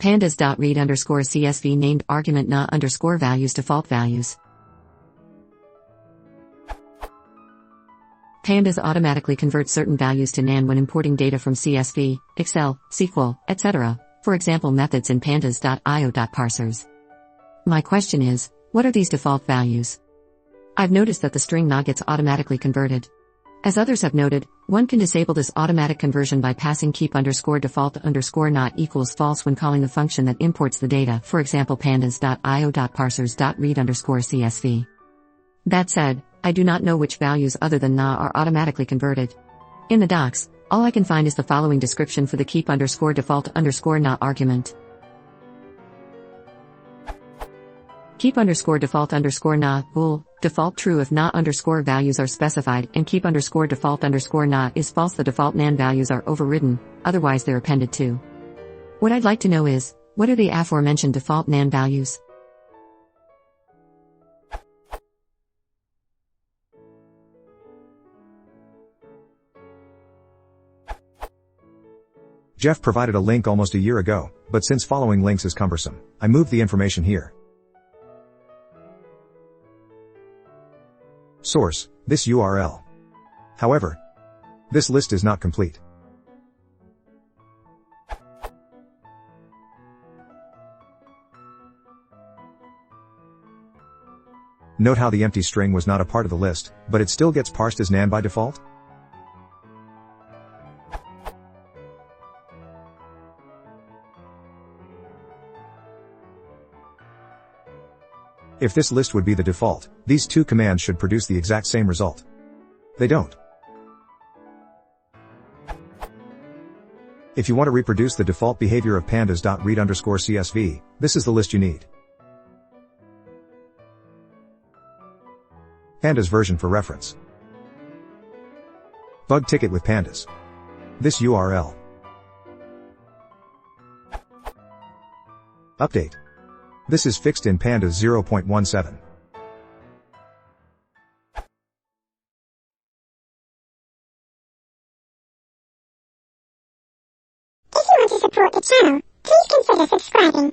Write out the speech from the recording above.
Pandas.read_CSV named argument na_values default values. Pandas automatically convert certain values to nan when importing data from CSV, Excel, SQL, etc., for example methods in pandas.io.parsers. My question is, what are these default values? I've noticed that the string na gets automatically converted. As others have noted, one can disable this automatic conversion by passing keep_default_na equals false when calling the function that imports the data, for example pandas.io.parsers.read_CSV. That said, I do not know which values other than na are automatically converted. In the docs, all I can find is the following description for the keep_default_na argument. Keep_default_na bool, default true if na_values are specified, and keep_default_na is false the default nan values are overridden, otherwise they're appended to. What I'd like to know is, what are the aforementioned default nan values? Jeff provided a link almost a year ago, but since following links is cumbersome, I moved the information here. Source, this URL. However, this list is not complete. Note how the empty string was not a part of the list, but it still gets parsed as nan by default? If this list would be the default, these two commands should produce the exact same result. They don't. If you want to reproduce the default behavior of pandas.read_CSV, this is the list you need. Pandas version for reference. Bug ticket with pandas. This URL. Update. This is fixed in pandas 0.17. If you want to support the channel, please consider subscribing.